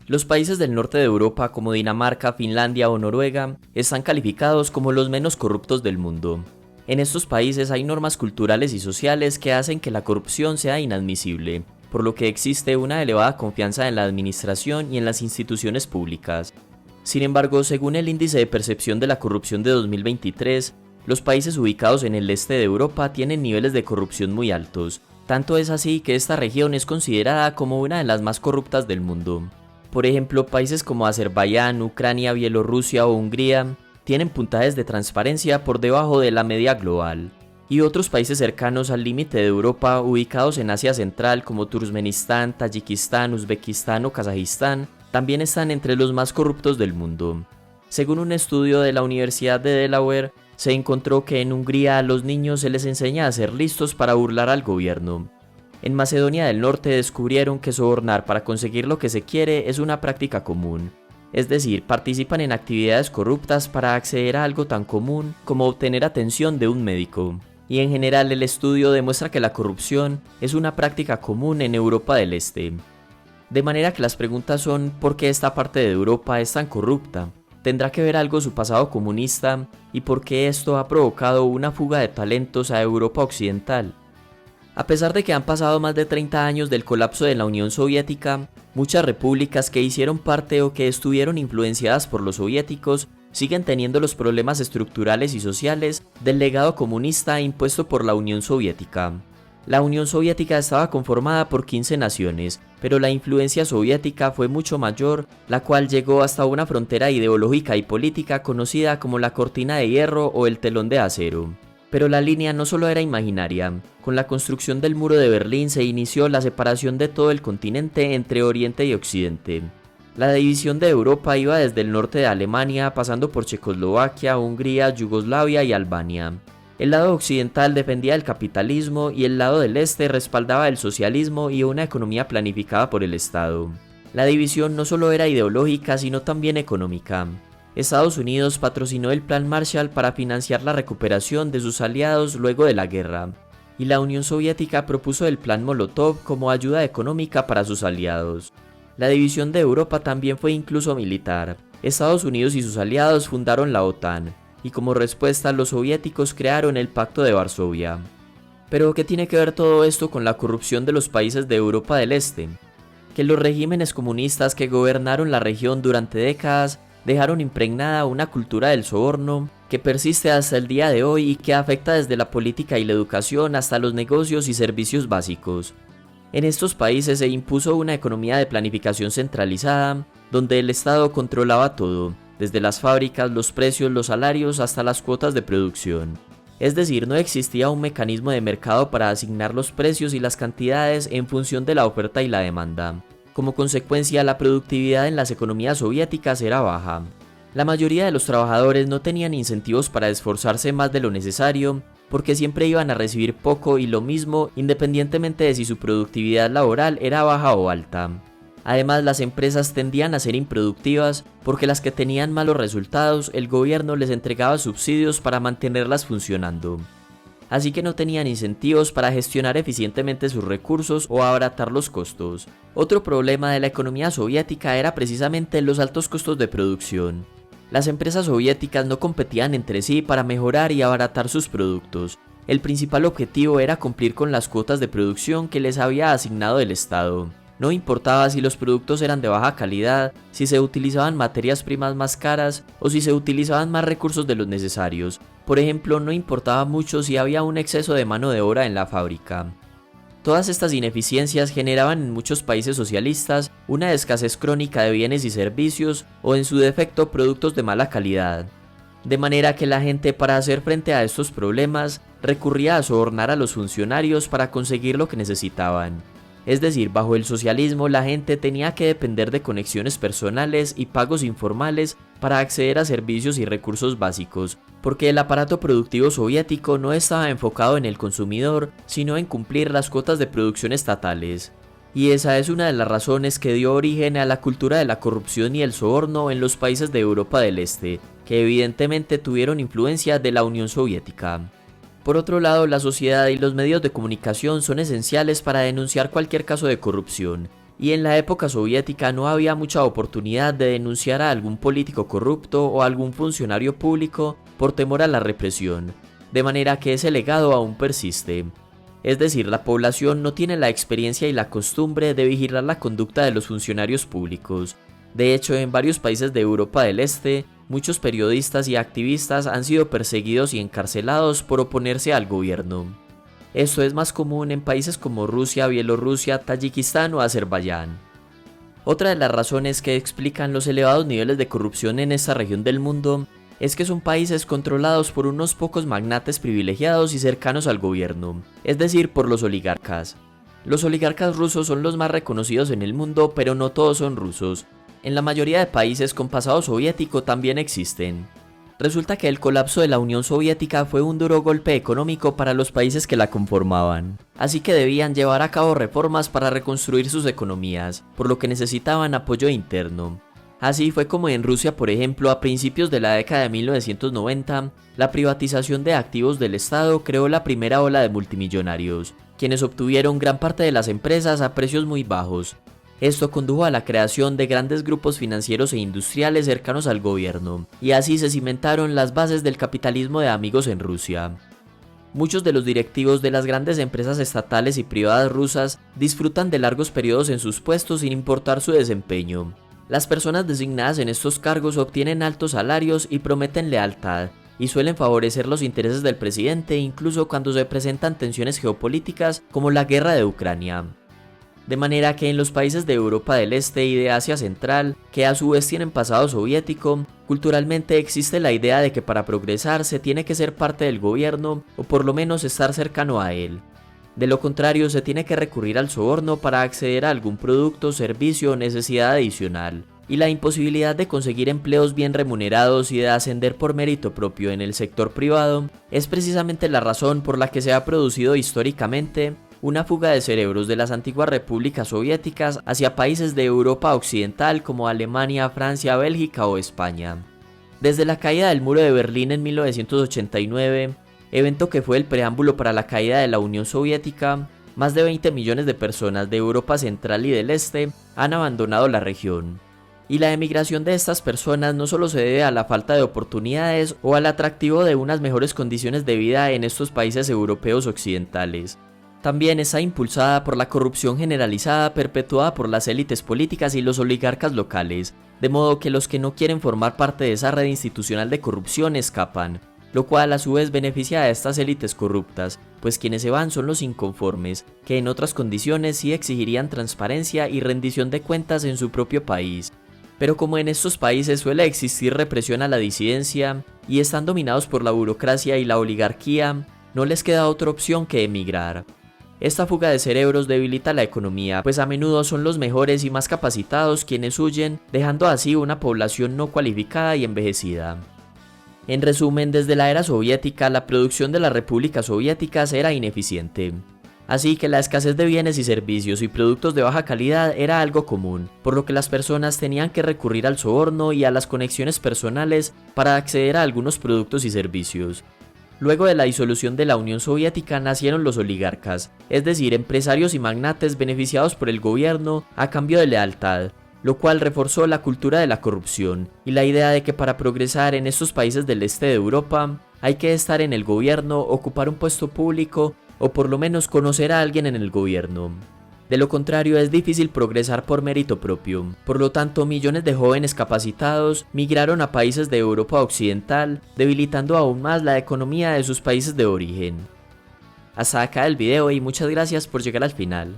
Los países del norte de Europa como Dinamarca, Finlandia o Noruega están calificados como los menos corruptos del mundo. En estos países hay normas culturales y sociales que hacen que la corrupción sea inadmisible, por lo que existe una elevada confianza en la administración y en las instituciones públicas. Sin embargo, según el Índice de Percepción de la Corrupción de 2023, los países ubicados en el este de Europa tienen niveles de corrupción muy altos. Tanto es así que esta región es considerada como una de las más corruptas del mundo. Por ejemplo, países como Azerbaiyán, Ucrania, Bielorrusia o Hungría tienen puntajes de transparencia por debajo de la media global. Y otros países cercanos al límite de Europa, ubicados en Asia Central como Turkmenistán, Tayikistán, Uzbekistán o Kazajistán, también están entre los más corruptos del mundo. Según un estudio de la Universidad de Delaware, se encontró que en Hungría a los niños se les enseña a ser listos para burlar al gobierno. En Macedonia del Norte descubrieron que sobornar para conseguir lo que se quiere es una práctica común. Es decir, participan en actividades corruptas para acceder a algo tan común como obtener atención de un médico. Y en general el estudio demuestra que la corrupción es una práctica común en Europa del Este. De manera que las preguntas son ¿por qué esta parte de Europa es tan corrupta? ¿Tendrá que ver algo su pasado comunista? ¿Y por qué esto ha provocado una fuga de talentos a Europa Occidental? A pesar de que han pasado más de 30 años del colapso de la Unión Soviética, muchas repúblicas que hicieron parte o que estuvieron influenciadas por los soviéticos siguen teniendo los problemas estructurales y sociales del legado comunista impuesto por la Unión Soviética. La Unión Soviética estaba conformada por 15 naciones, pero la influencia soviética fue mucho mayor, la cual llegó hasta una frontera ideológica y política conocida como la Cortina de Hierro o el Telón de Acero. Pero la línea no solo era imaginaria. Con la construcción del muro de Berlín se inició la separación de todo el continente entre Oriente y Occidente. La división de Europa iba desde el norte de Alemania, pasando por Checoslovaquia, Hungría, Yugoslavia y Albania. El lado occidental defendía el capitalismo y el lado del este respaldaba el socialismo y una economía planificada por el Estado. La división no solo era ideológica, sino también económica. Estados Unidos patrocinó el Plan Marshall para financiar la recuperación de sus aliados luego de la guerra, y la Unión Soviética propuso el Plan Molotov como ayuda económica para sus aliados. La división de Europa también fue incluso militar. Estados Unidos y sus aliados fundaron la OTAN, y como respuesta los soviéticos crearon el Pacto de Varsovia. Pero ¿qué tiene que ver todo esto con la corrupción de los países de Europa del Este? Que los regímenes comunistas que gobernaron la región durante décadas dejaron impregnada una cultura del soborno que persiste hasta el día de hoy y que afecta desde la política y la educación hasta los negocios y servicios básicos. En estos países se impuso una economía de planificación centralizada, donde el Estado controlaba todo, desde las fábricas, los precios, los salarios hasta las cuotas de producción. Es decir, no existía un mecanismo de mercado para asignar los precios y las cantidades en función de la oferta y la demanda. Como consecuencia, la productividad en las economías soviéticas era baja. La mayoría de los trabajadores no tenían incentivos para esforzarse más de lo necesario, porque siempre iban a recibir poco y lo mismo independientemente de si su productividad laboral era baja o alta. Además, las empresas tendían a ser improductivas porque las que tenían malos resultados, el gobierno les entregaba subsidios para mantenerlas funcionando. Así que no tenían incentivos para gestionar eficientemente sus recursos o abaratar los costos. Otro problema de la economía soviética era precisamente los altos costos de producción. Las empresas soviéticas no competían entre sí para mejorar y abaratar sus productos. El principal objetivo era cumplir con las cuotas de producción que les había asignado el Estado. No importaba si los productos eran de baja calidad, si se utilizaban materias primas más caras o si se utilizaban más recursos de los necesarios. Por ejemplo, no importaba mucho si había un exceso de mano de obra en la fábrica. Todas estas ineficiencias generaban en muchos países socialistas una escasez crónica de bienes y servicios o en su defecto productos de mala calidad. De manera que la gente, para hacer frente a estos problemas, recurría a sobornar a los funcionarios para conseguir lo que necesitaban. Es decir, bajo el socialismo la gente tenía que depender de conexiones personales y pagos informales para acceder a servicios y recursos básicos, porque el aparato productivo soviético no estaba enfocado en el consumidor, sino en cumplir las cuotas de producción estatales. Y esa es una de las razones que dio origen a la cultura de la corrupción y el soborno en los países de Europa del Este, que evidentemente tuvieron influencia de la Unión Soviética. Por otro lado, la sociedad y los medios de comunicación son esenciales para denunciar cualquier caso de corrupción, y en la época soviética no había mucha oportunidad de denunciar a algún político corrupto o algún funcionario público por temor a la represión, de manera que ese legado aún persiste. Es decir, la población no tiene la experiencia y la costumbre de vigilar la conducta de los funcionarios públicos. De hecho, en varios países de Europa del Este, muchos periodistas y activistas han sido perseguidos y encarcelados por oponerse al gobierno. Esto es más común en países como Rusia, Bielorrusia, Tayikistán o Azerbaiyán. Otra de las razones que explican los elevados niveles de corrupción en esta región del mundo es que son países controlados por unos pocos magnates privilegiados y cercanos al gobierno, es decir, por los oligarcas. Los oligarcas rusos son los más reconocidos en el mundo, pero no todos son rusos. En la mayoría de países con pasado soviético también existen. Resulta que el colapso de la Unión Soviética fue un duro golpe económico para los países que la conformaban, así que debían llevar a cabo reformas para reconstruir sus economías, por lo que necesitaban apoyo interno. Así fue como en Rusia, por ejemplo, a principios de la década de 1990, la privatización de activos del Estado creó la primera ola de multimillonarios, quienes obtuvieron gran parte de las empresas a precios muy bajos. Esto condujo a la creación de grandes grupos financieros e industriales cercanos al gobierno, y así se cimentaron las bases del capitalismo de amigos en Rusia. Muchos de los directivos de las grandes empresas estatales y privadas rusas disfrutan de largos periodos en sus puestos sin importar su desempeño. Las personas designadas en estos cargos obtienen altos salarios y prometen lealtad, y suelen favorecer los intereses del presidente incluso cuando se presentan tensiones geopolíticas como la guerra de Ucrania. De manera que en los países de Europa del Este y de Asia Central, que a su vez tienen pasado soviético, culturalmente existe la idea de que para progresar se tiene que ser parte del gobierno o por lo menos estar cercano a él. De lo contrario, se tiene que recurrir al soborno para acceder a algún producto, servicio o necesidad adicional, y la imposibilidad de conseguir empleos bien remunerados y de ascender por mérito propio en el sector privado es precisamente la razón por la que se ha producido históricamente una fuga de cerebros de las antiguas repúblicas soviéticas hacia países de Europa occidental como Alemania, Francia, Bélgica o España. Desde la caída del muro de Berlín en 1989, evento que fue el preámbulo para la caída de la Unión Soviética, más de 20 millones de personas de Europa Central y del Este han abandonado la región. Y la emigración de estas personas no solo se debe a la falta de oportunidades o al atractivo de unas mejores condiciones de vida en estos países europeos occidentales. También está impulsada por la corrupción generalizada perpetuada por las élites políticas y los oligarcas locales, de modo que los que no quieren formar parte de esa red institucional de corrupción escapan, lo cual a su vez beneficia a estas élites corruptas, pues quienes se van son los inconformes, que en otras condiciones sí exigirían transparencia y rendición de cuentas en su propio país. Pero como en estos países suele existir represión a la disidencia y están dominados por la burocracia y la oligarquía, no les queda otra opción que emigrar. Esta fuga de cerebros debilita la economía, pues a menudo son los mejores y más capacitados quienes huyen, dejando así una población no cualificada y envejecida. En resumen, desde la era soviética, la producción de las repúblicas soviéticas era ineficiente. Así que la escasez de bienes y servicios y productos de baja calidad era algo común, por lo que las personas tenían que recurrir al soborno y a las conexiones personales para acceder a algunos productos y servicios. Luego de la disolución de la Unión Soviética nacieron los oligarcas, es decir, empresarios y magnates beneficiados por el gobierno a cambio de lealtad, lo cual reforzó la cultura de la corrupción y la idea de que para progresar en estos países del este de Europa hay que estar en el gobierno, ocupar un puesto público o por lo menos conocer a alguien en el gobierno. De lo contrario, es difícil progresar por mérito propio. Por lo tanto, millones de jóvenes capacitados migraron a países de Europa occidental, debilitando aún más la economía de sus países de origen. Hasta acá el video y muchas gracias por llegar al final.